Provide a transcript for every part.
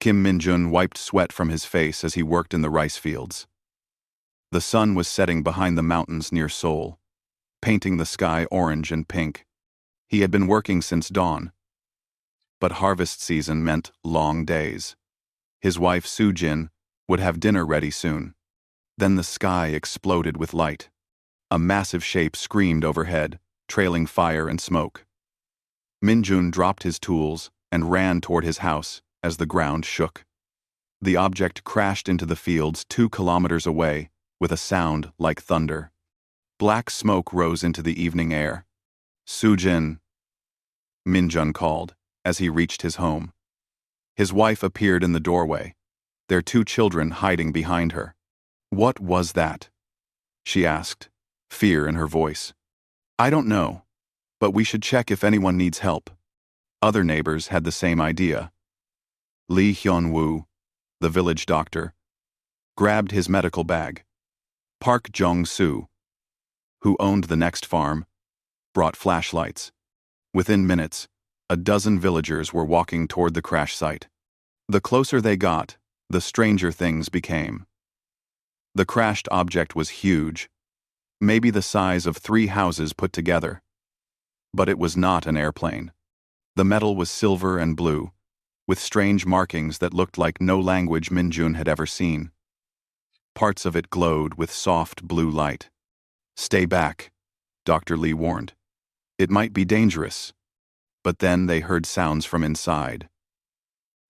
Kim Min-jun wiped sweat from his face as he worked in the rice fields. The sun was setting behind the mountains near Seoul, painting the sky orange and pink. He had been working since dawn, but harvest season meant long days. His wife Soo-jin would have dinner ready soon. Then the sky exploded with light. A massive shape screamed overhead, trailing fire and smoke. Min-jun dropped his tools and ran toward his house as the ground shook. The object crashed into the fields 2 kilometers away with a sound like thunder. Black smoke rose into the evening air. "Soo-jin," Min-jun called as he reached his home. His wife appeared in the doorway, their 2 children hiding behind her. "What was that?" she asked, fear in her voice. "I don't know, but we should check if anyone needs help." Other neighbors had the same idea. Lee Hyun-woo, the village doctor, grabbed his medical bag. Park Jong-soo, who owned the next farm, brought flashlights. Within minutes, a dozen villagers were walking toward the crash site. The closer they got, the stranger things became. The crashed object was huge, maybe the size of 3 houses put together. But it was not an airplane. The metal was silver and blue, with strange markings that looked like no language Min-jun had ever seen. Parts of it glowed with soft blue light. "Stay back," Dr. Lee warned. "It might be dangerous." But then they heard sounds from inside.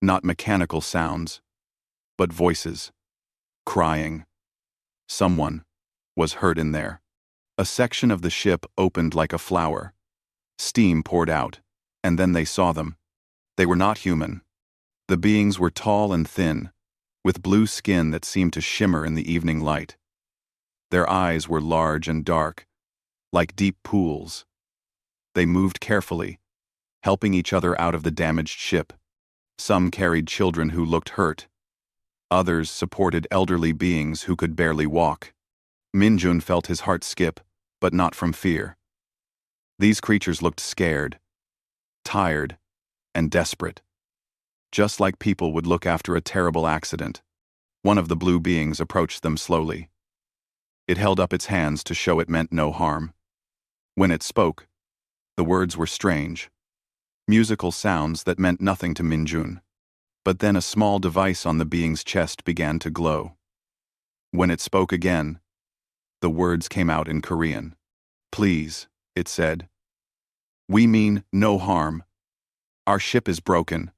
Not mechanical sounds, but voices. Crying. Someone was hurt in there. A section of the ship opened like a flower. Steam poured out, and then they saw them. They were not human. The beings were tall and thin, with blue skin that seemed to shimmer in the evening light. Their eyes were large and dark, like deep pools. They moved carefully, helping each other out of the damaged ship. Some carried children who looked hurt. Others supported elderly beings who could barely walk. Min-jun felt his heart skip, but not from fear. These creatures looked scared, tired, and desperate. Just like people would look after a terrible accident. One of the blue beings approached them slowly. It held up its hands to show it meant no harm. When it spoke, the words were strange. Musical sounds that meant nothing to Min-jun. But then a small device on the being's chest began to glow. When it spoke again, the words came out in Korean. "Please," it said. "We mean no harm. Our ship is broken.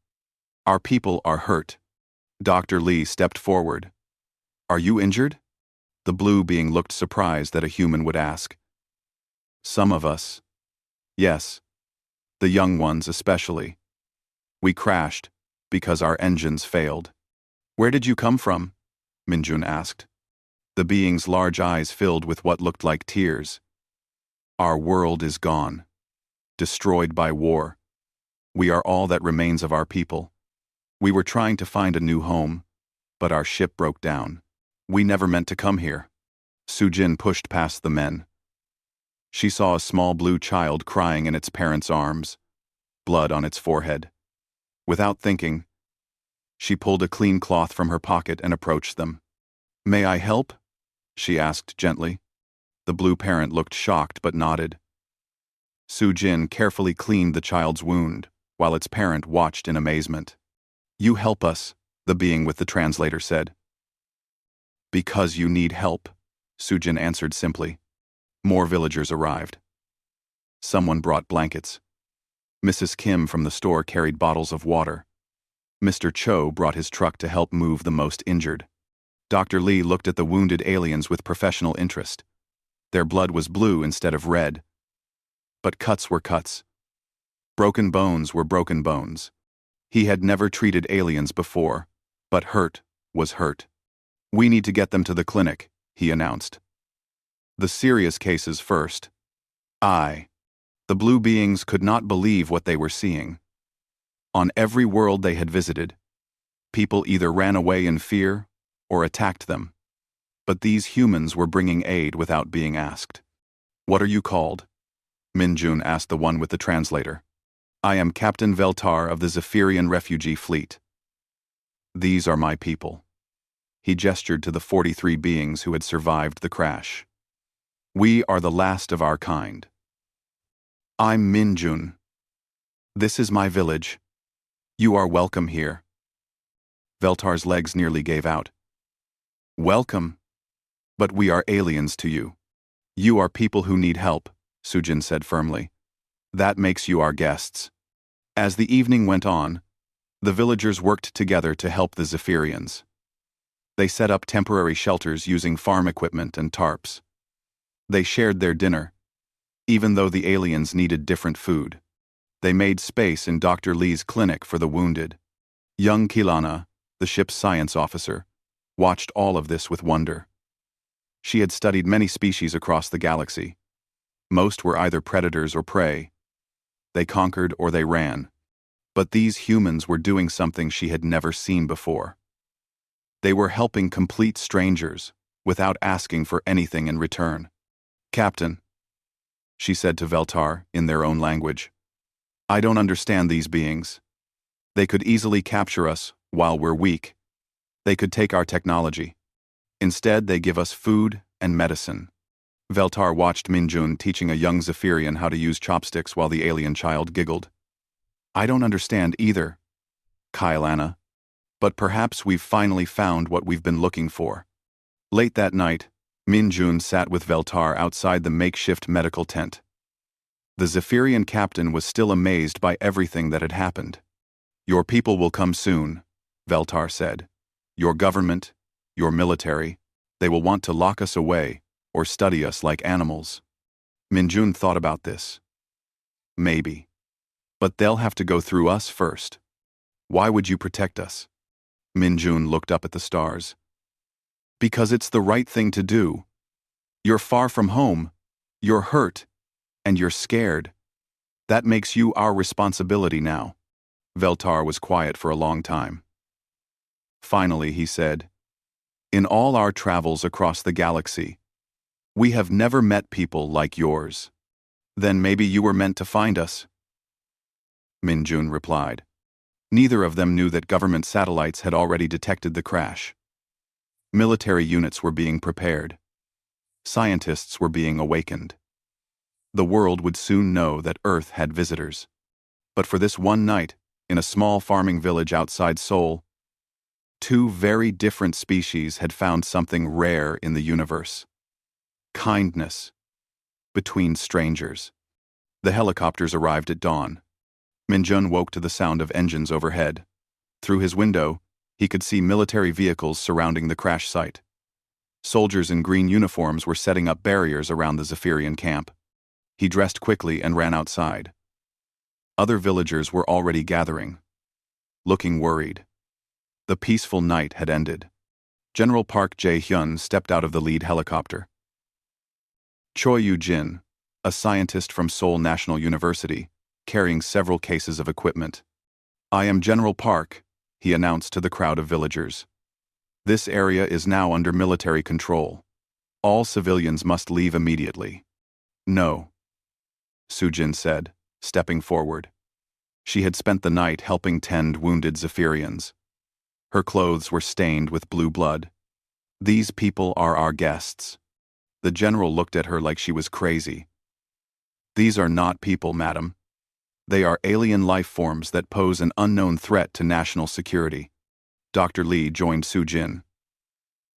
Our people are hurt." Dr. Lee stepped forward. "Are you injured?" The blue being looked surprised that a human would ask. "Some of us. Yes. The young ones especially. We crashed because our engines failed." "Where did you come from?" Min-jun asked. The being's large eyes filled with what looked like tears. "Our world is gone. Destroyed by war. We are all that remains of our people. We were trying to find a new home, but our ship broke down. We never meant to come here." Soo-jin pushed past the men. She saw a small blue child crying in its parents' arms, blood on its forehead. Without thinking, she pulled a clean cloth from her pocket and approached them. "May I help?" she asked gently. The blue parent looked shocked but nodded. Soo-jin carefully cleaned the child's wound, while its parent watched in amazement. "You help us," the being with the translator said. "Because you need help," Soo-jin answered simply. More villagers arrived. Someone brought blankets. Mrs. Kim from the store carried bottles of water. Mr. Cho brought his truck to help move the most injured. Dr. Lee looked at the wounded aliens with professional interest. Their blood was blue instead of red. But cuts were cuts. Broken bones were broken bones. He had never treated aliens before, but hurt was hurt. "We need to get them to the clinic," he announced. "The serious cases first." The blue beings could not believe what they were seeing. On every world they had visited, people either ran away in fear or attacked them. But these humans were bringing aid without being asked. "What are you called?" Min-jun asked the one with the translator. "I am Captain Veltar of the Zephyrian refugee fleet." These are my people. He gestured to the 43 beings who had survived the crash. We are the last of our kind. I'm Minjun. This is my village. You are welcome here. Veltar's legs nearly gave out. Welcome. But we are aliens to you. You are people who need help, Sujin said firmly. That makes you our guests. As the evening went on, the villagers worked together to help the Zephyrians. They set up temporary shelters using farm equipment and tarps. They shared their dinner, even though the aliens needed different food. They made space in Dr. Lee's clinic for the wounded. Young Kilana, the ship's science officer, watched all of this with wonder. She had studied many species across the galaxy. Most were either predators or prey. They conquered or they ran. But these humans were doing something she had never seen before. They were helping complete strangers without asking for anything in return. Captain, she said to Veltar in their own language, I don't understand these beings. They could easily capture us while we're weak. They could take our technology. Instead, they give us food and medicine. Veltar watched Minjun teaching a young Zephyrian how to use chopsticks while the alien child giggled. I don't understand either, Kylana, but perhaps we've finally found what we've been looking for. Late that night, Minjun sat with Veltar outside the makeshift medical tent. The Zephyrian captain was still amazed by everything that had happened. Your people will come soon, Veltar said. Your government, your military, they will want to lock us away or study us like animals. Minjun thought about this. Maybe. But they'll have to go through us first. Why would you protect us? Minjun looked up at the stars. Because it's the right thing to do. You're far from home, you're hurt, and you're scared. That makes you our responsibility now. Veltar was quiet for a long time. Finally, he said, in all our travels across the galaxy, we have never met people like yours. Then maybe you were meant to find us. Minjun replied. Neither of them knew that government satellites had already detected the crash. Military units were being prepared. Scientists were being awakened. The world would soon know that Earth had visitors. But for this one night, in a small farming village outside Seoul, two very different species had found something rare in the universe. Kindness. Between strangers. The helicopters arrived at dawn. Minjun woke to the sound of engines overhead. Through his window, he could see military vehicles surrounding the crash site. Soldiers in green uniforms were setting up barriers around the Zephyrian camp. He dressed quickly and ran outside. Other villagers were already gathering, looking worried. The peaceful night had ended. General Park Jae-hyun stepped out of the lead helicopter. Choi Yu-jin, a scientist from Seoul National University, carrying several cases of equipment. I am General Park, he announced to the crowd of villagers. This area is now under military control. All civilians must leave immediately. No, Sujin said, stepping forward. She had spent the night helping tend wounded Zephyrians. Her clothes were stained with blue blood. These people are our guests. The general looked at her like she was crazy. These are not people, madam. They are alien life forms that pose an unknown threat to national security. Dr. Lee joined Sujin.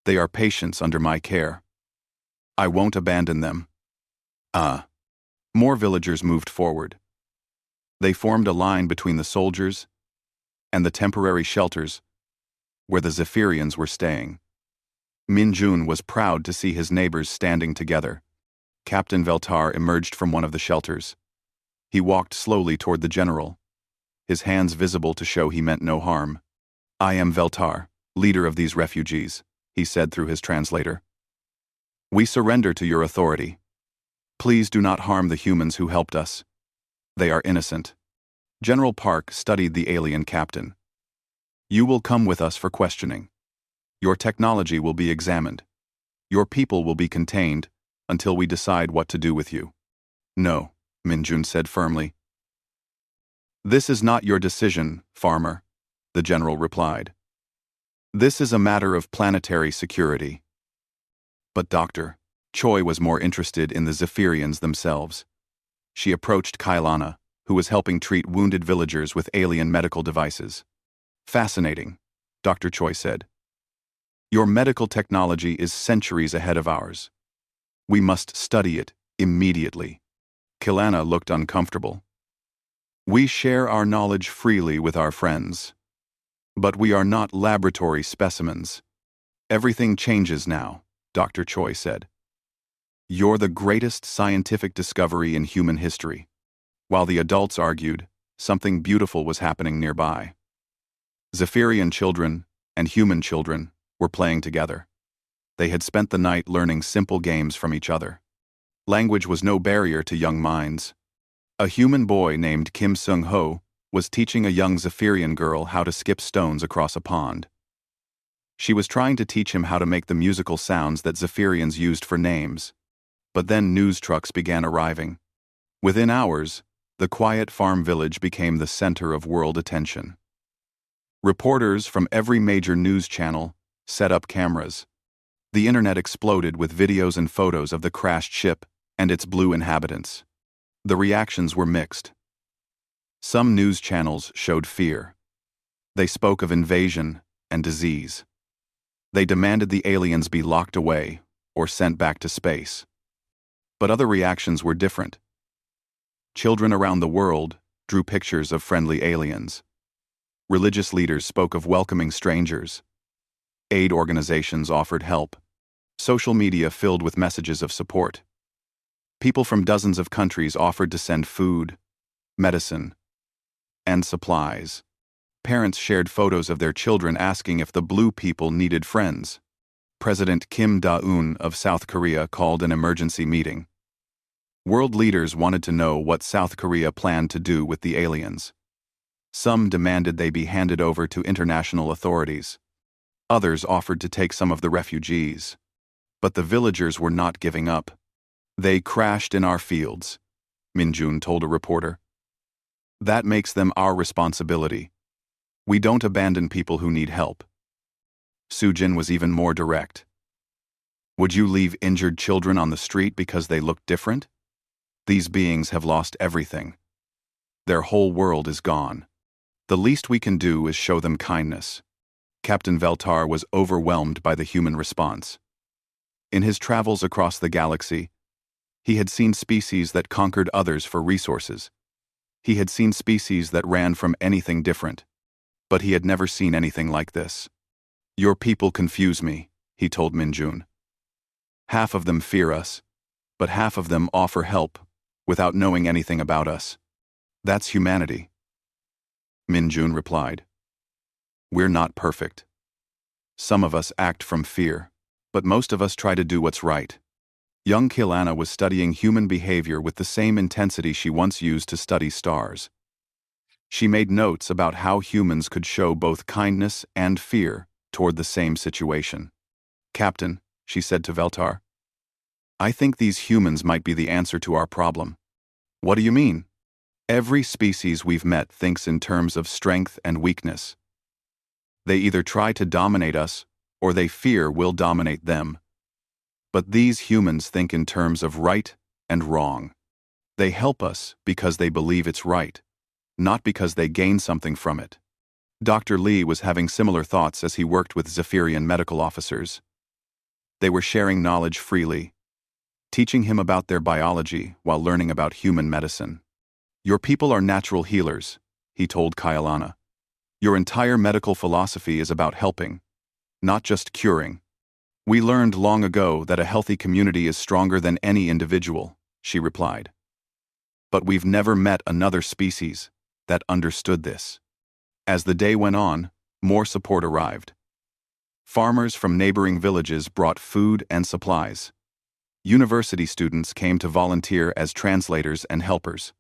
They are patients under my care. I won't abandon them. More villagers moved forward. They formed a line between the soldiers and the temporary shelters where the Zephyrians were staying. Minjun was proud to see his neighbors standing together. Captain Veltar emerged from one of the shelters. He walked slowly toward the general, his hands visible to show he meant no harm. I am Veltar, leader of these refugees, he said through his translator. We surrender to your authority. Please do not harm the humans who helped us. They are innocent. General Park studied the alien captain. You will come with us for questioning. Your technology will be examined. Your people will be contained until we decide what to do with you. No, Minjun said firmly. This is not your decision, farmer, the general replied. This is a matter of planetary security. But Dr. Choi was more interested in the Zephyrians themselves. She approached Kailana, who was helping treat wounded villagers with alien medical devices. Fascinating, Dr. Choi said. Your medical technology is centuries ahead of ours. We must study it immediately. Kailana looked uncomfortable. We share our knowledge freely with our friends. But we are not laboratory specimens. Everything changes now, Dr. Choi said. You're the greatest scientific discovery in human history. While the adults argued, something beautiful was happening nearby. Zephyrian children and human children were playing together. They had spent the night learning simple games from each other. Language was no barrier to young minds. A human boy named Kim Sung-ho was teaching a young Zephyrian girl how to skip stones across a pond. She was trying to teach him how to make the musical sounds that Zephyrians used for names. But then news trucks began arriving. Within hours, the quiet farm village became the center of world attention. Reporters from every major news channel set up cameras. The internet exploded with videos and photos of the crashed ship and its blue inhabitants. The reactions were mixed. Some news channels showed fear. They spoke of invasion and disease. They demanded the aliens be locked away or sent back to space. But other reactions were different. Children around the world drew pictures of friendly aliens. Religious leaders spoke of welcoming strangers. Aid organizations offered help. Social media filled with messages of support. People from dozens of countries offered to send food, medicine, and supplies. Parents shared photos of their children asking if the blue people needed friends. President Kim Da-un of South Korea called an emergency meeting. World leaders wanted to know what South Korea planned to do with the aliens. Some demanded they be handed over to international authorities. Others offered to take some of the refugees. But the villagers were not giving up. They crashed in our fields, Min-jun told a reporter. That makes them our responsibility. We don't abandon people who need help. Soo-jin was even more direct. Would you leave injured children on the street because they look different? These beings have lost everything. Their whole world is gone. The least we can do is show them kindness. Captain Veltar was overwhelmed by the human response. In his travels across the galaxy, he had seen species that conquered others for resources. He had seen species that ran from anything different. But he had never seen anything like this. Your people confuse me, he told Min-jun. Half of them fear us, but half of them offer help without knowing anything about us. That's humanity. Min-jun replied. We're not perfect. Some of us act from fear, but most of us try to do what's right. Young Kailana was studying human behavior with the same intensity she once used to study stars. She made notes about how humans could show both kindness and fear toward the same situation. Captain, she said to Veltar, I think these humans might be the answer to our problem. What do you mean? Every species we've met thinks in terms of strength and weakness. They either try to dominate us, or they fear we'll dominate them. But these humans think in terms of right and wrong. They help us because they believe it's right, not because they gain something from it. Dr. Lee was having similar thoughts as he worked with Zephyrian medical officers. They were sharing knowledge freely, teaching him about their biology while learning about human medicine. Your people are natural healers, he told Kailana. Your entire medical philosophy is about helping, not just curing. We learned long ago that a healthy community is stronger than any individual, she replied. But we've never met another species that understood this. As the day went on, more support arrived. Farmers from neighboring villages brought food and supplies. University students came to volunteer as translators and helpers.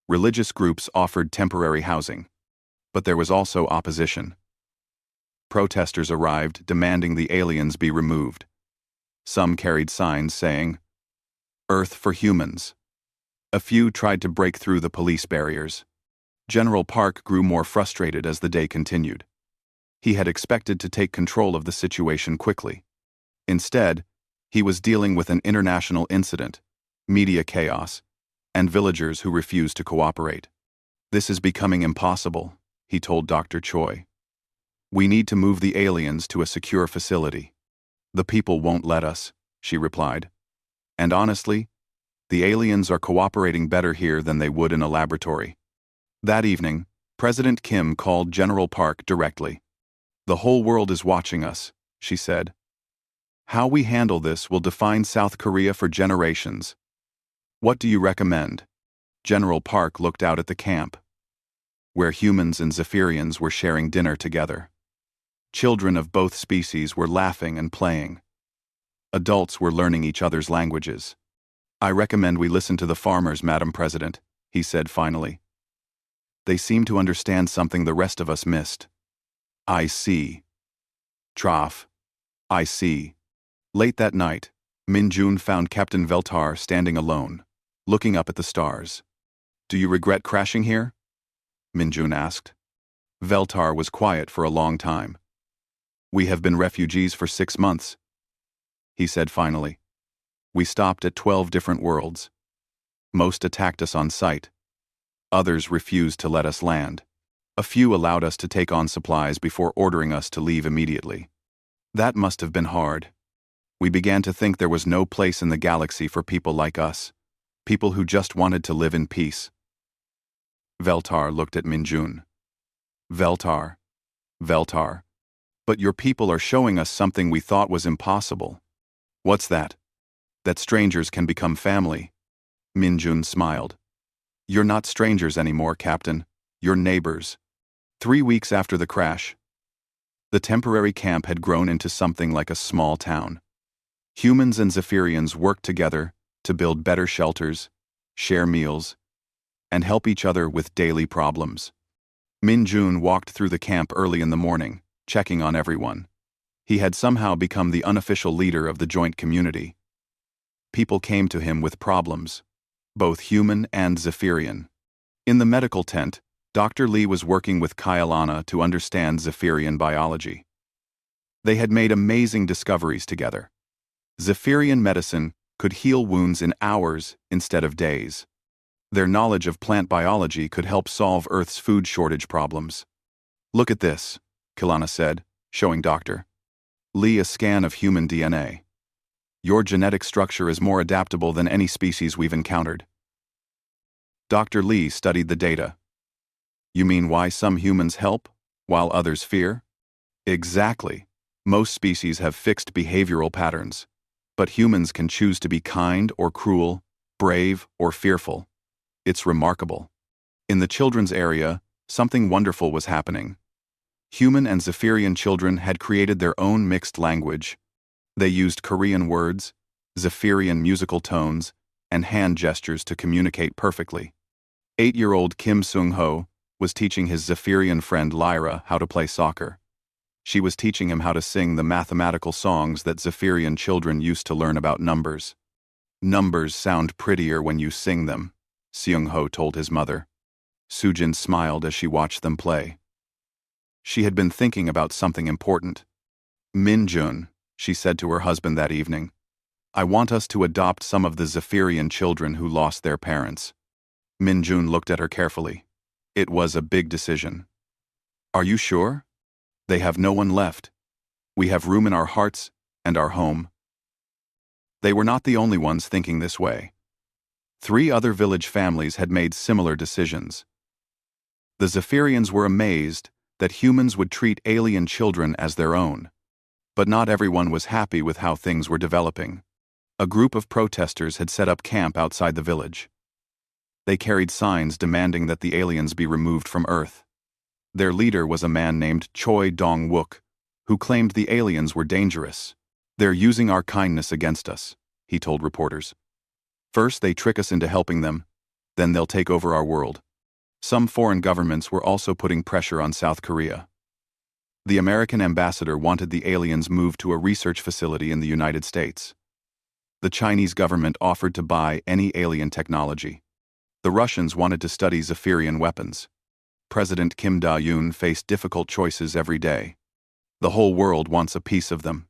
Religious groups offered temporary housing. But there was also opposition. Protesters arrived demanding the aliens be removed. Some carried signs saying, Earth for humans. A few tried to break through the police barriers. General Park grew more frustrated as the day continued. He had expected to take control of the situation quickly. Instead, he was dealing with an international incident, media chaos, and villagers who refused to cooperate. "This is becoming impossible," he told Dr. Choi. "We need to move the aliens to a secure facility." "The people won't let us," she replied. "And honestly, the aliens are cooperating better here than they would in a laboratory." That evening, President Kim called General Park directly. "The whole world is watching us," she said. "How we handle this will define South Korea for generations. What do you recommend?" General Park looked out at the camp, where humans and Zephyrians were sharing dinner together. Children of both species were laughing and playing. Adults were learning each other's languages. "I recommend we listen to the farmers, Madam President," he said finally. "They seem to understand something the rest of us missed." "I see." "Trough. I see." Late that night, Min-jun found Captain Veltar standing alone, looking up at the stars. "Do you regret crashing here?" Min-jun asked. Veltar was quiet for a long time. "We have been refugees for 6 months," he said finally. "We stopped at 12 different worlds. Most attacked us on sight. Others refused to let us land. A few allowed us to take on supplies before ordering us to leave immediately. That must have been hard. We began to think there was no place in the galaxy for people like us, people who just wanted to live in peace." Veltar looked at Min-jun. Veltar. "But your people are showing us something we thought was impossible." "What's that?" "That strangers can become family." Min-jun smiled. "You're not strangers anymore, Captain. You're neighbors." 3 weeks after the crash, the temporary camp had grown into something like a small town. Humans and Zephyrians worked together to build better shelters, share meals, and help each other with daily problems. Min-jun walked through the camp early in the morning, checking on everyone. He had somehow become the unofficial leader of the joint community. People came to him with problems, both human and Zephyrian. In the medical tent, Dr. Lee was working with Kyalana to understand Zephyrian biology. They had made amazing discoveries together. Zephyrian medicine could heal wounds in hours instead of days. Their knowledge of plant biology could help solve Earth's food shortage problems. "Look at this," Kyalana said, showing Dr. Lee a scan of human DNA. "Your genetic structure is more adaptable than any species we've encountered." Dr. Lee studied the data. "You mean why some humans help, while others fear?" "Exactly. Most species have fixed behavioral patterns, but humans can choose to be kind or cruel, brave or fearful. It's remarkable." In the children's area, something wonderful was happening. Human and Zephyrian children had created their own mixed language. They used Korean words, Zephyrian musical tones, and hand gestures to communicate perfectly. 8-year-old Kim Sung-ho was teaching his Zephyrian friend Lyra how to play soccer. She was teaching him how to sing the mathematical songs that Zephyrian children used to learn about numbers. "Numbers sound prettier when you sing them," Seung-ho told his mother. Sujin smiled as she watched them play. She had been thinking about something important. "Min-jun," she said to her husband that evening, "I want us to adopt some of the Zephyrian children who lost their parents." Min-jun looked at her carefully. It was a big decision. "Are you sure? They have no one left. We have room in our hearts and our home." They were not the only ones thinking this way. 3 other village families had made similar decisions. The Zephyrians were amazed that humans would treat alien children as their own. But not everyone was happy with how things were developing. A group of protesters had set up camp outside the village. They carried signs demanding that the aliens be removed from Earth. Their leader was a man named Choi Dong-wook, who claimed the aliens were dangerous. "They're using our kindness against us," he told reporters. "First they trick us into helping them, then they'll take over our world." Some foreign governments were also putting pressure on South Korea. The American ambassador wanted the aliens moved to a research facility in the United States. The Chinese government offered to buy any alien technology. The Russians wanted to study Zephyrian weapons. President Kim Da-yoon faced difficult choices every day. The whole world wants a piece of them,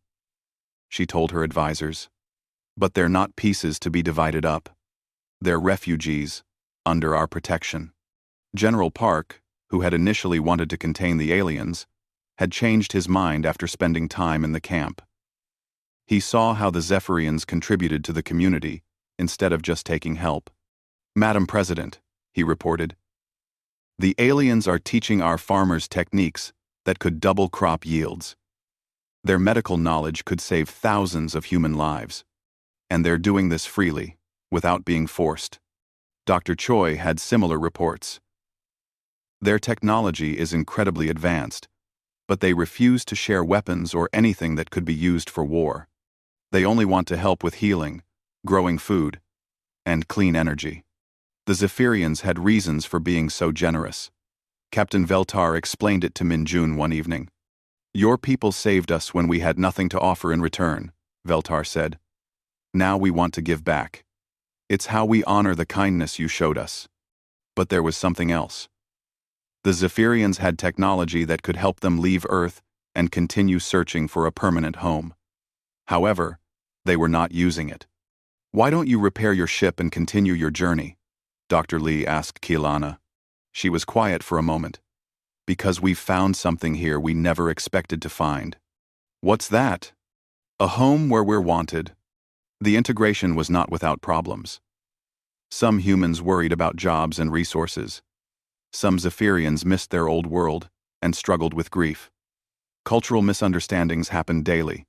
she told her advisors. But they're not pieces to be divided up. They're refugees, under our protection. General Park, who had initially wanted to contain the aliens, had changed his mind after spending time in the camp. He saw how the Zephyrians contributed to the community instead of just taking help. "Madam President," he reported, "the aliens are teaching our farmers techniques that could double crop yields. Their medical knowledge could save thousands of human lives. And they're doing this freely, without being forced." Dr. Choi had similar reports. Their technology is incredibly advanced, but they refuse to share weapons or anything that could be used for war. They only want to help with healing, growing food, and clean energy. The Zephyrians had reasons for being so generous. Captain Veltar explained it to Minjun one evening. "Your people saved us when we had nothing to offer in return," Veltar said. "Now we want to give back. It's how we honor the kindness you showed us." But there was something else. The Zephyrians had technology that could help them leave Earth and continue searching for a permanent home. However, they were not using it. "Why don't you repair your ship and continue your journey?" Dr. Lee asked Keelana. She was quiet for a moment. "Because we've found something here we never expected to find." "What's that?" "A home where we're wanted." The integration was not without problems. Some humans worried about jobs and resources. Some Zephyrians missed their old world and struggled with grief. Cultural misunderstandings happened daily,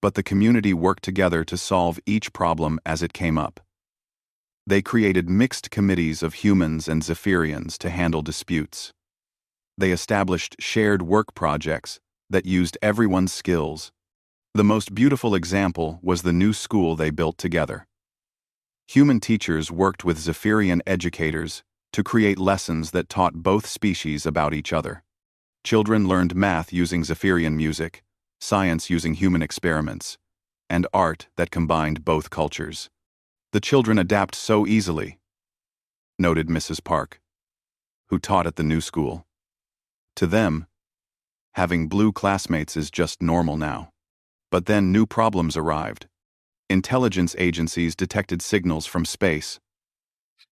but the community worked together to solve each problem as it came up. They created mixed committees of humans and Zephyrians to handle disputes. They established shared work projects that used everyone's skills. The most beautiful example was the new school they built together. Human teachers worked with Zephyrian educators to create lessons that taught both species about each other. Children learned math using Zephyrian music, science using human experiments, and art that combined both cultures. "The children adapt so easily," noted Mrs. Park, who taught at the new school. To them, having blue classmates is just normal now. But then new problems arrived. Intelligence agencies detected signals from space.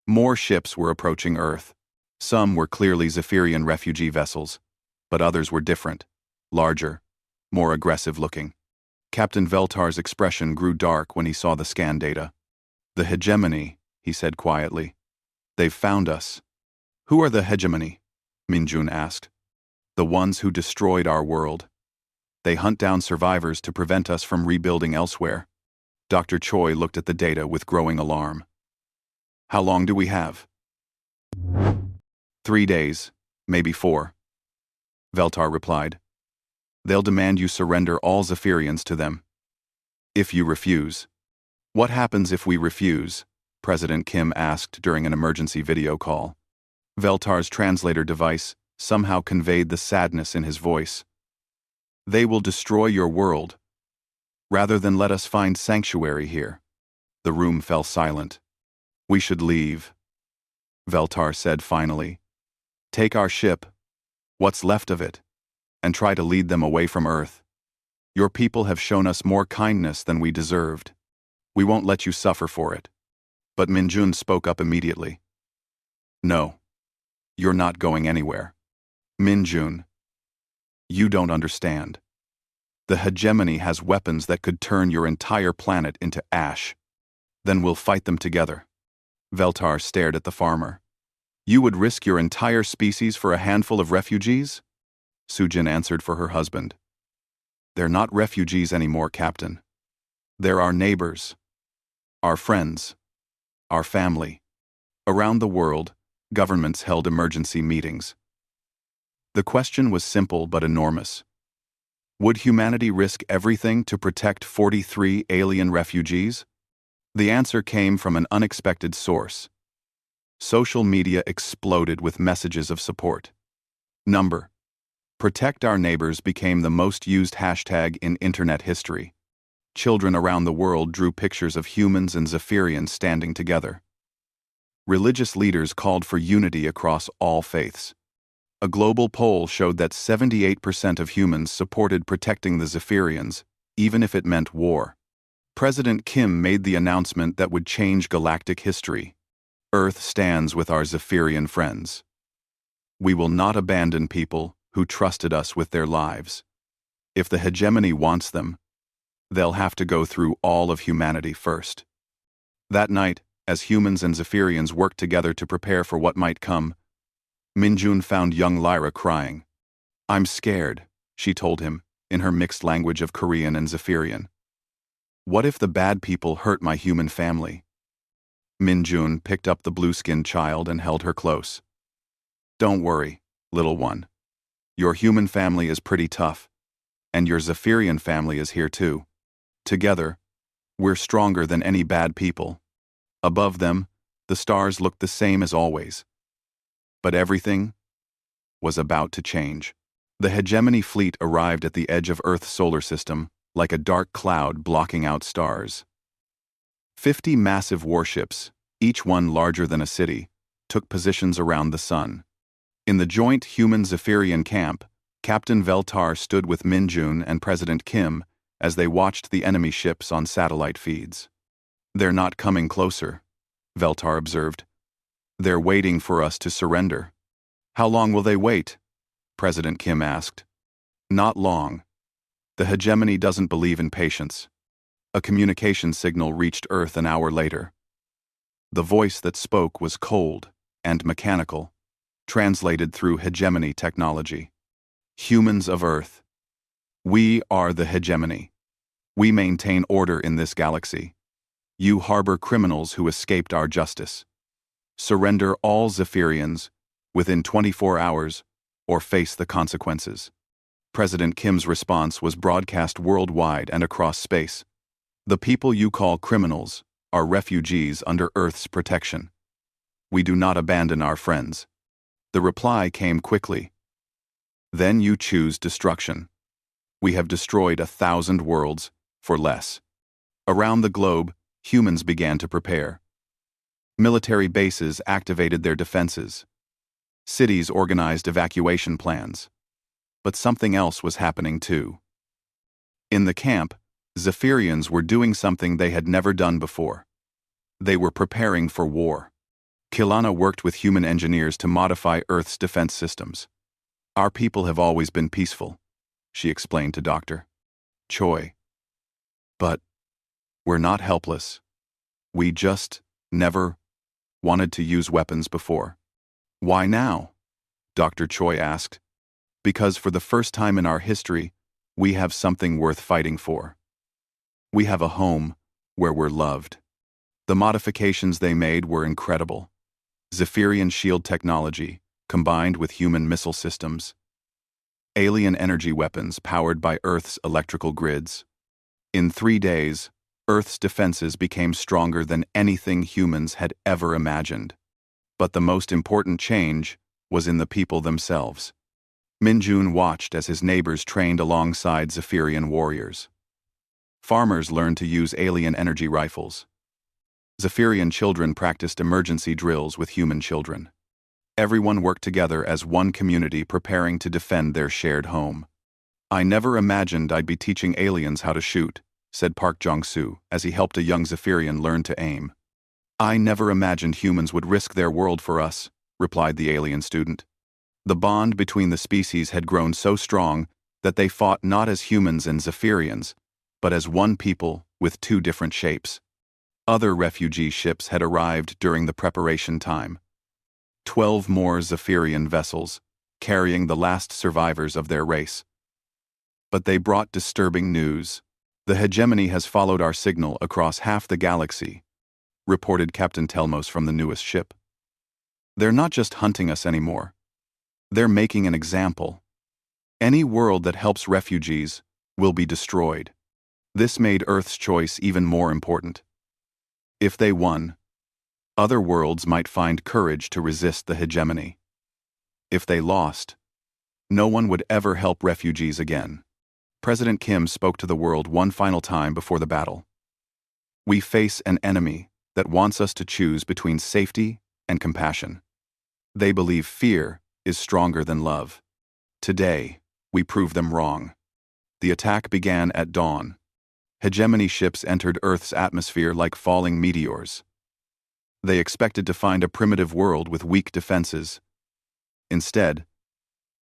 More ships were approaching Earth. Some were clearly Zephyrian refugee vessels, but others were different, larger, more aggressive-looking. Captain Veltar's expression grew dark when he saw the scan data. "The hegemony," he said quietly. "They've found us." "Who are the hegemony?" Minjun asked. "The ones who destroyed our world. They hunt down survivors to prevent us from rebuilding elsewhere." Dr. Choi looked at the data with growing alarm. "How long do we have?" 3 days, maybe 4. Veltar replied. "They'll demand you surrender all Zephyrians to them. If you refuse." "What happens if we refuse?" President Kim asked during an emergency video call. Veltar's translator device somehow conveyed the sadness in his voice. "They will destroy your world, rather than let us find sanctuary here." The room fell silent. "We should leave," Veltar said finally. "Take our ship, what's left of it, and try to lead them away from Earth. Your people have shown us more kindness than we deserved. We won't let you suffer for it." But Minjun spoke up immediately. "No, you're not going anywhere. Minjun, you don't understand. The hegemony has weapons that could turn your entire planet into ash. Then we'll fight them together." Veltar stared at the farmer. "You would risk your entire species for a handful of refugees?" Sujin answered for her husband. "They're not refugees anymore, Captain. They're our neighbors, our friends, our family." Around the world, governments held emergency meetings. The question was simple but enormous. Would humanity risk everything to protect 43 alien refugees? The answer came from an unexpected source. Social media exploded with messages of support. Number. Protect Our Neighbors became the most used hashtag in internet history. Children around the world drew pictures of humans and Zephyrians standing together. Religious leaders called for unity across all faiths. A global poll showed that 78% of humans supported protecting the Zephyrians, even if it meant war. President Kim made the announcement that would change galactic history. Earth stands with our Zephyrian friends. We will not abandon people who trusted us with their lives. If the hegemony wants them, they'll have to go through all of humanity first. That night, as humans and Zephyrians worked together to prepare for what might come, Minjun found young Lyra crying. "I'm scared," she told him, in her mixed language of Korean and Zephyrian. "What if the bad people hurt my human family?" Minjun picked up the blue-skinned child and held her close. "Don't worry, little one. Your human family is pretty tough, and your Zephyrian family is here too. Together, we're stronger than any bad people." Above them, the stars looked the same as always. But everything was about to change. The hegemony fleet arrived at the edge of Earth's solar system, like a dark cloud blocking out stars. 50 massive warships, each one larger than a city, took positions around the sun. In the joint human-Zephyrian camp, Captain Veltar stood with Minjun and President Kim as they watched the enemy ships on satellite feeds. "They're not coming closer," Veltar observed. "They're waiting for us to surrender." "How long will they wait?" President Kim asked. "Not long. The hegemony doesn't believe in patience." A communication signal reached Earth an hour later. The voice that spoke was cold and mechanical, translated through hegemony technology. "Humans of Earth. We are the hegemony. We maintain order in this galaxy. You harbor criminals who escaped our justice. Surrender all Zephyrians within 24 hours or face the consequences." President Kim's response was broadcast worldwide and across space. "The people you call criminals are refugees under Earth's protection. We do not abandon our friends." The reply came quickly. "Then you choose destruction. We have destroyed 1,000 worlds for less." Around the globe, humans began to prepare. Military bases activated their defenses. Cities organized evacuation plans. But something else was happening too. In the camp, Zephyrians were doing something they had never done before. They were preparing for war. Kilana worked with human engineers to modify Earth's defense systems. "Our people have always been peaceful," she explained to Dr. Choi. "But we're not helpless. We just never wanted to use weapons before." "Why now?" Dr. Choi asked. "Because for the first time in our history, we have something worth fighting for. We have a home where we're loved." The modifications they made were incredible. Zephyrian shield technology, combined with human missile systems. Alien energy weapons powered by Earth's electrical grids. In 3 days, Earth's defenses became stronger than anything humans had ever imagined. But the most important change was in the people themselves. Minjun watched as his neighbors trained alongside Zephyrian warriors. Farmers learned to use alien energy rifles. Zephyrian children practiced emergency drills with human children. Everyone worked together as one community preparing to defend their shared home. "I never imagined I'd be teaching aliens how to shoot," said Park Jong-soo as he helped a young Zephyrian learn to aim. "I never imagined humans would risk their world for us," replied the alien student. The bond between the species had grown so strong that they fought not as humans and Zephyrians, but as one people with 2 different shapes. Other refugee ships had arrived during the preparation time. 12 more Zephyrian vessels, carrying the last survivors of their race. But they brought disturbing news. "The hegemony has followed our signal across half the galaxy," reported Captain Telmos from the newest ship. "They're not just hunting us anymore. They're making an example. Any world that helps refugees will be destroyed." This made Earth's choice even more important. If they won, other worlds might find courage to resist the hegemony. If they lost, no one would ever help refugees again. President Kim spoke to the world one final time before the battle. "We face an enemy that wants us to choose between safety and compassion. They believe fear is stronger than love. Today, we prove them wrong. The attack began at dawn. Hegemony ships entered Earth's atmosphere like falling meteors. They expected to find a primitive world with weak defenses. Instead,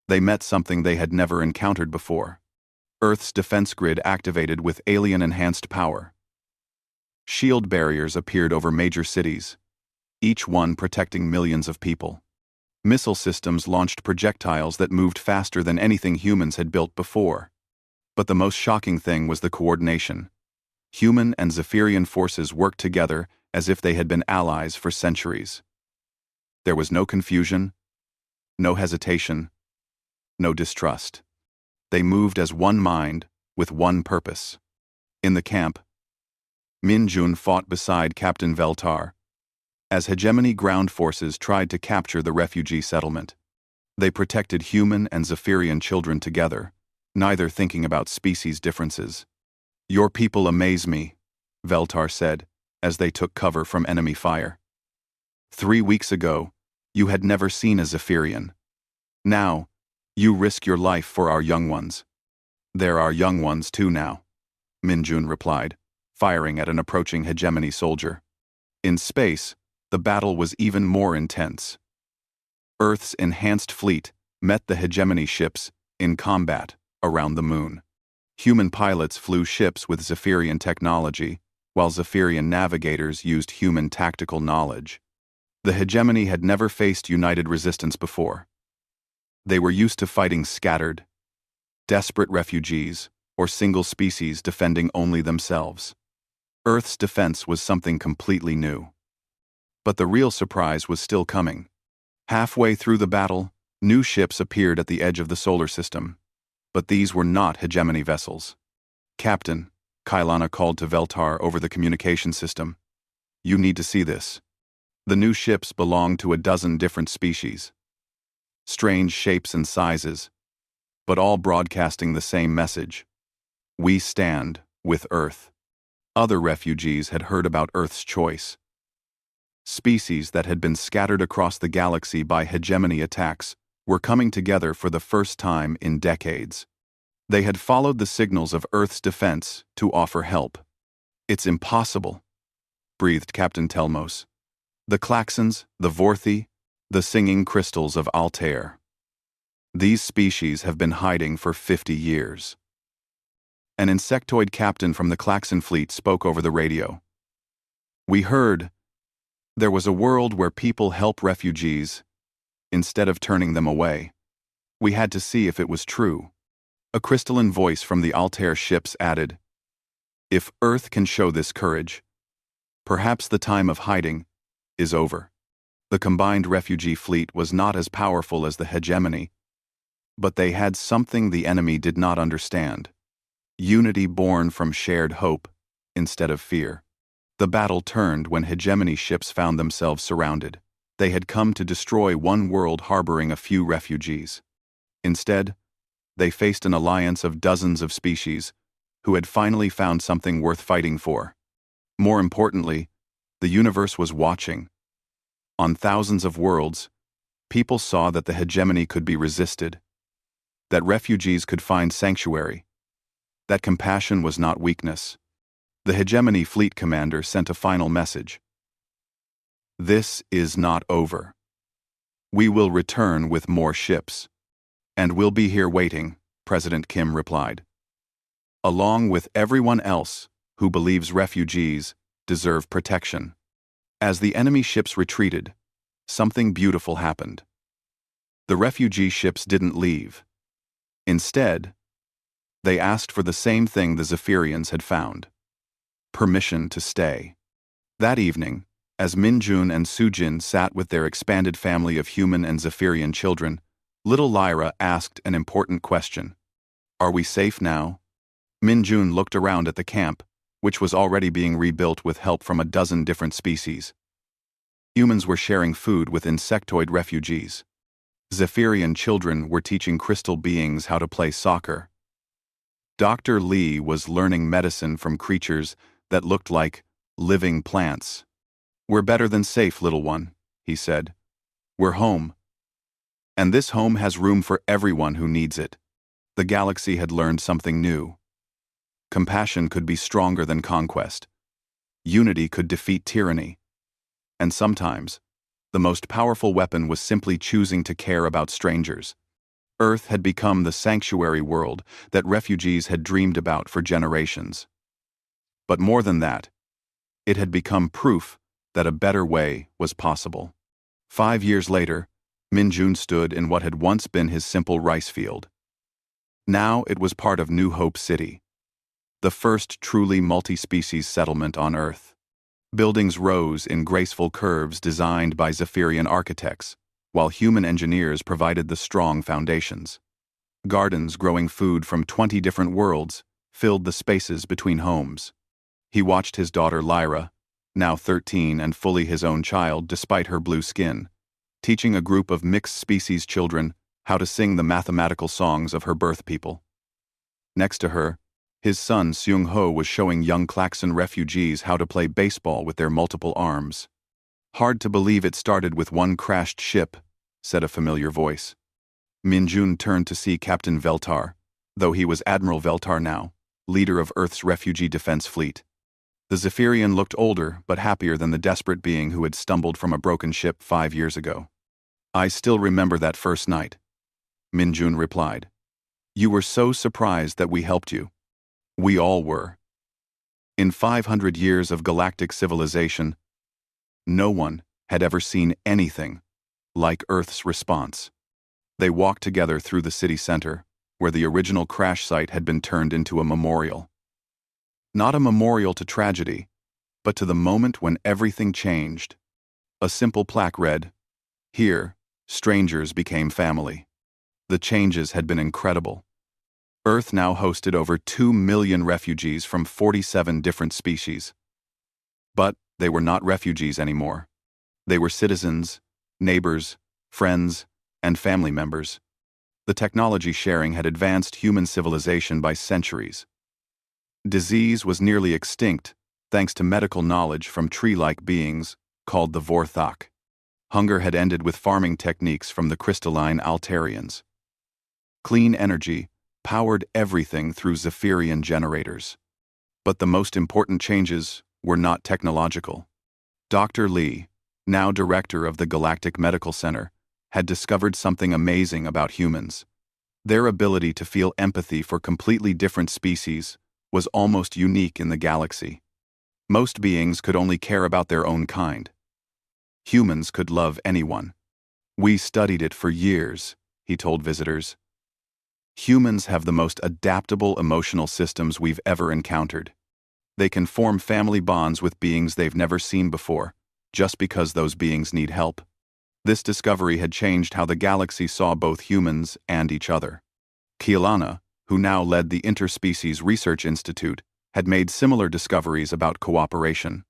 they met something they had never encountered before. Earth's defense grid activated with alien-enhanced power. Shield barriers appeared over major cities, each one protecting millions of people. Missile systems launched projectiles that moved faster than anything humans had built before. But the most shocking thing was the coordination. Human and Zephyrian forces worked together as if they had been allies for centuries. There was no confusion, no hesitation, no distrust. They moved as one mind, with one purpose. In the camp, Min Jun fought beside Captain Veltar, as hegemony ground forces tried to capture the refugee settlement. They protected human and Zephyrian children together, neither thinking about species differences. "Your people amaze me," Veltar said, as they took cover from enemy fire. 3 weeks ago, you had never seen a Zephyrian. Now, you risk your life for our young ones. There are young ones too now, Min Jun replied, firing at an approaching hegemony soldier. In space, the battle was even more intense. Earth's enhanced fleet met the hegemony ships in combat around the moon. Human pilots flew ships with Zephyrian technology, while Zephyrian navigators used human tactical knowledge. The hegemony had never faced united resistance before. They were used to fighting scattered, desperate refugees, or single species defending only themselves. Earth's defense was something completely new. But the real surprise was still coming. Halfway through the battle, new ships appeared at the edge of the solar system. But these were not hegemony vessels. "Captain," Kailana called to Veltar over the communication system, "you need to see this." The new ships belonged to a dozen different species. Strange shapes and sizes, but all broadcasting the same message. "We stand with Earth." Other refugees had heard about Earth's choice. Species that had been scattered across the galaxy by hegemony attacks were coming together for the first time in decades. They had followed the signals of Earth's defense to offer help. "It's impossible," breathed Captain Telmos. "The Klaxons, the Vorthi, the singing crystals of Altair. These species have been hiding for 50 years. An insectoid captain from the Klaxon fleet spoke over the radio. "We heard there was a world where people help refugees instead of turning them away. We had to see if it was true." A crystalline voice from the Altair ships added, "If Earth can show this courage, perhaps the time of hiding is over." The combined refugee fleet was not as powerful as the hegemony, but they had something the enemy did not understand: unity born from shared hope instead of fear. The battle turned when hegemony ships found themselves surrounded. They had come to destroy one world harboring a few refugees. Instead, they faced an alliance of dozens of species who had finally found something worth fighting for. More importantly, the universe was watching. On thousands of worlds, people saw that the hegemony could be resisted, that refugees could find sanctuary, that compassion was not weakness. The hegemony fleet commander sent a final message. "This is not over. We will return with more ships. And we'll be here waiting," President Kim replied. "Along with everyone else who believes refugees deserve protection." As the enemy ships retreated, something beautiful happened. The refugee ships didn't leave. Instead, they asked for the same thing the Zephyrians had found: permission to stay. That evening, as Min Jun and Sujin sat with their expanded family of human and Zephyrian children, little Lyra asked an important question. "Are we safe now?" Min Jun looked around at the camp, which was already being rebuilt with help from a dozen different species. Humans were sharing food with insectoid refugees. Zephyrian children were teaching crystal beings how to play soccer. Dr. Lee was learning medicine from creatures that looked like living plants. "We're better than safe, little one," he said. "We're home." And this home has room for everyone who needs it. The galaxy had learned something new. Compassion could be stronger than conquest. Unity could defeat tyranny. And sometimes, the most powerful weapon was simply choosing to care about strangers. Earth had become the sanctuary world that refugees had dreamed about for generations. But more than that, it had become proof that a better way was possible. 5 years later, Minjun stood in what had once been his simple rice field. Now it was part of New Hope City, the first truly multi-species settlement on Earth. Buildings rose in graceful curves designed by Zephyrian architects, while human engineers provided the strong foundations. Gardens growing food from 20 different worlds filled the spaces between homes. He watched his daughter Lyra, now 13 and fully his own child despite her blue skin, teaching a group of mixed-species children how to sing the mathematical songs of her birth people. Next to her, his son Seung-ho was showing young Klaxon refugees how to play baseball with their multiple arms. "Hard to believe it started with one crashed ship," said a familiar voice. Minjun turned to see Captain Veltar, though he was Admiral Veltar now, leader of Earth's refugee defense fleet. The Zephyrian looked older but happier than the desperate being who had stumbled from a broken ship 5 years ago. "I still remember that first night," Minjun replied. "You were so surprised that we helped you." "We all were." In 500 years of galactic civilization, no one had ever seen anything like Earth's response. They walked together through the city center, where the original crash site had been turned into a memorial. Not a memorial to tragedy, but to the moment when everything changed. A simple plaque read, "Here, strangers became family." The changes had been incredible. Earth now hosted over 2 million refugees from 47 different species. But they were not refugees anymore. They were citizens, neighbors, friends, and family members. The technology sharing had advanced human civilization by centuries. Disease was nearly extinct thanks to medical knowledge from tree-like beings called the Vorthok. Hunger had ended with farming techniques from the crystalline Altarians. Clean energy powered everything through Zephyrian generators. But the most important changes were not technological. Dr. Lee, now director of the Galactic Medical Center, had discovered something amazing about humans. Their ability to feel empathy for completely different species was almost unique in the galaxy. Most beings could only care about their own kind. Humans could love anyone. "We studied it for years," he told visitors. "Humans have the most adaptable emotional systems we've ever encountered. They can form family bonds with beings they've never seen before, just because those beings need help." This discovery had changed how the galaxy saw both humans and each other. Kielana, who now led the Interspecies Research Institute, had made similar discoveries about cooperation.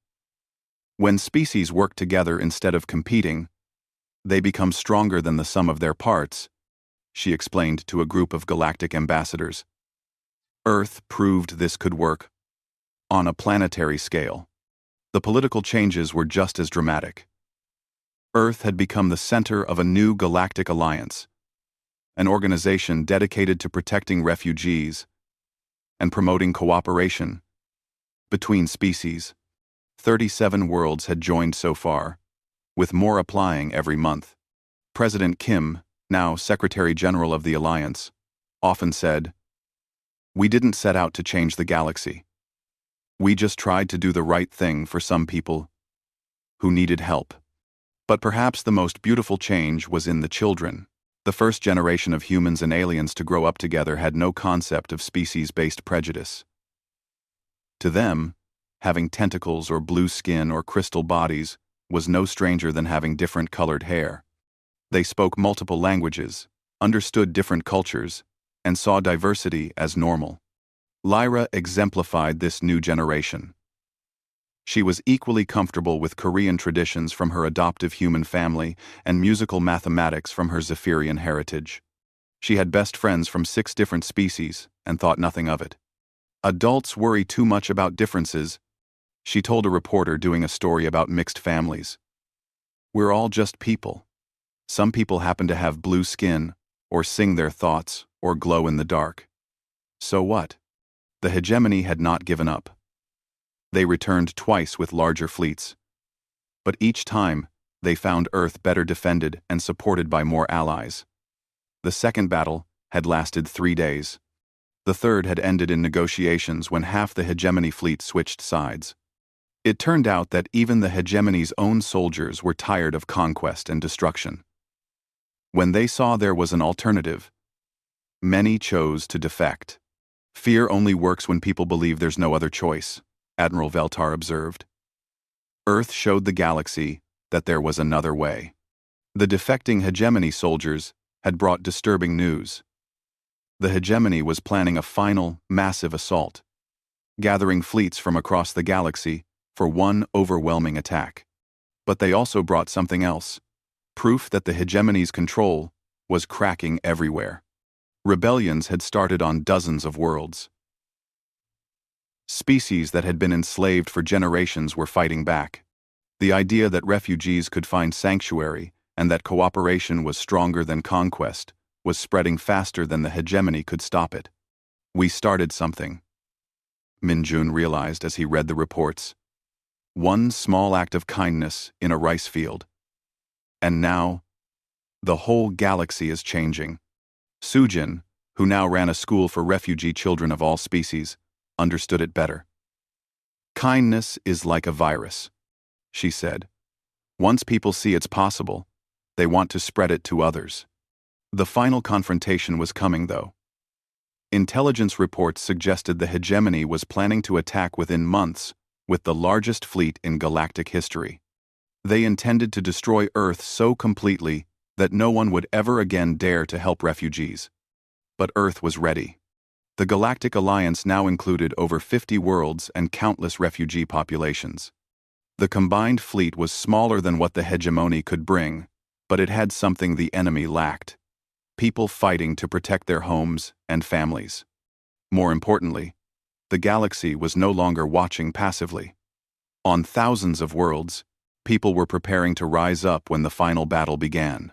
When species work together instead of competing, they become stronger than the sum of their parts, she explained to a group of galactic ambassadors. Earth proved this could work on a planetary scale. The political changes were just as dramatic. Earth had become the center of a new galactic alliance, an organization dedicated to protecting refugees and promoting cooperation between species. 37 worlds had joined so far, with more applying every month. President Kim, now Secretary General of the Alliance, often said, "We didn't set out to change the galaxy. We just tried to do the right thing for some people who needed help." But perhaps the most beautiful change was in the children. The first generation of humans and aliens to grow up together had no concept of species-based prejudice. To them, having tentacles or blue skin or crystal bodies was no stranger than having different colored hair. They spoke multiple languages, understood different cultures, and saw diversity as normal. Lyra exemplified this new generation. She was equally comfortable with Korean traditions from her adoptive human family and musical mathematics from her Zephyrian heritage. She had best friends from 6 different species and thought nothing of it. "Adults worry too much about differences," she told a reporter doing a story about mixed families. "We're all just people." Some people happen to have blue skin, or sing their thoughts, or glow in the dark. So what? The hegemony had not given up. They returned twice with larger fleets. But each time, they found Earth better defended and supported by more allies. The second battle had lasted 3 days. The third had ended in negotiations when half the hegemony fleet switched sides. It turned out that even the hegemony's own soldiers were tired of conquest and destruction. When they saw there was an alternative, many chose to defect. Fear only works when people believe there's no other choice, Admiral Veltar observed. Earth showed the galaxy that there was another way. The defecting hegemony soldiers had brought disturbing news. The hegemony was planning a final, massive assault, gathering fleets from across the galaxy for one overwhelming attack. But they also brought something else, proof that the hegemony's control was cracking everywhere. Rebellions had started on dozens of worlds. Species that had been enslaved for generations were fighting back. The idea that refugees could find sanctuary and that cooperation was stronger than conquest was spreading faster than the hegemony could stop it. We started something, Minjun realized as he read the reports. One small act of kindness in a rice field. And now, the whole galaxy is changing. Sujin, who now ran a school for refugee children of all species, understood it better. Kindness is like a virus, she said. Once people see it's possible, they want to spread it to others. The final confrontation was coming, though. Intelligence reports suggested the hegemony was planning to attack within months with the largest fleet in galactic history. They intended to destroy Earth so completely that no one would ever again dare to help refugees. But Earth was ready. The Galactic Alliance now included over 50 worlds and countless refugee populations. The combined fleet was smaller than what the hegemony could bring, but it had something the enemy lacked: people fighting to protect their homes and families. More importantly, the galaxy was no longer watching passively. On thousands of worlds, people were preparing to rise up when the final battle began.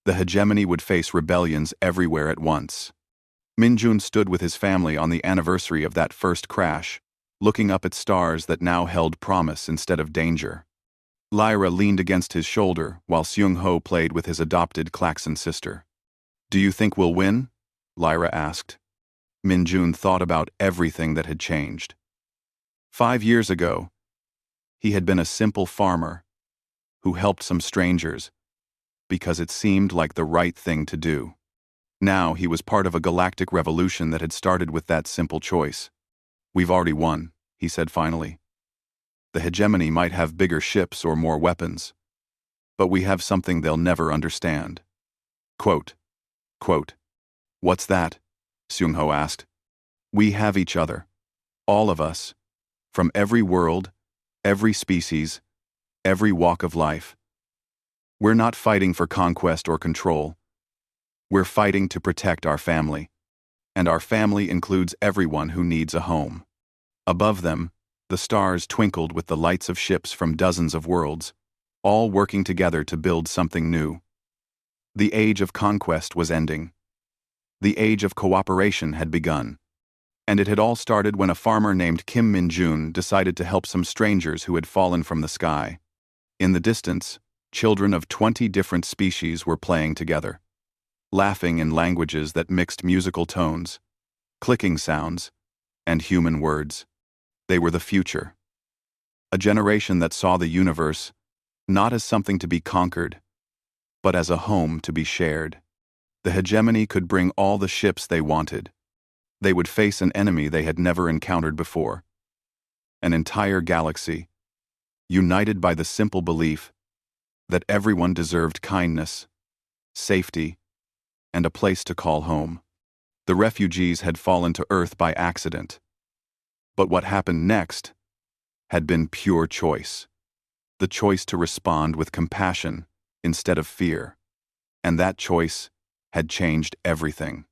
The hegemony would face rebellions everywhere at once. Minjun stood with his family on the anniversary of that first crash, looking up at stars that now held promise instead of danger. Lyra leaned against his shoulder while Seung-ho played with his adopted Klaxon sister. "Do you think we'll win?" Lyra asked. Minjun thought about everything that had changed. 5 years ago, he had been a simple farmer who helped some strangers because it seemed like the right thing to do. Now he was part of a galactic revolution that had started with that simple choice. "We've already won," he said finally. "The hegemony might have bigger ships or more weapons, but we have something they'll never understand." Quote, "What's that?" Seung-ho asked. "We have each other. All of us. From every world, every species, every walk of life. We're not fighting for conquest or control. We're fighting to protect our family. And our family includes everyone who needs a home." Above them, the stars twinkled with the lights of ships from dozens of worlds, all working together to build something new. The age of conquest was ending. The age of cooperation had begun. And it had all started when a farmer named Kim Min-jun decided to help some strangers who had fallen from the sky. In the distance, children of 20 different species were playing together, laughing in languages that mixed musical tones, clicking sounds, and human words. They were the future. A generation that saw the universe not as something to be conquered, but as a home to be shared. The hegemony could bring all the ships they wanted. They would face an enemy they had never encountered before. An entire galaxy, united by the simple belief that everyone deserved kindness, safety, and a place to call home. The refugees had fallen to Earth by accident. But what happened next had been pure choice. The choice to respond with compassion instead of fear. And that choice had changed everything.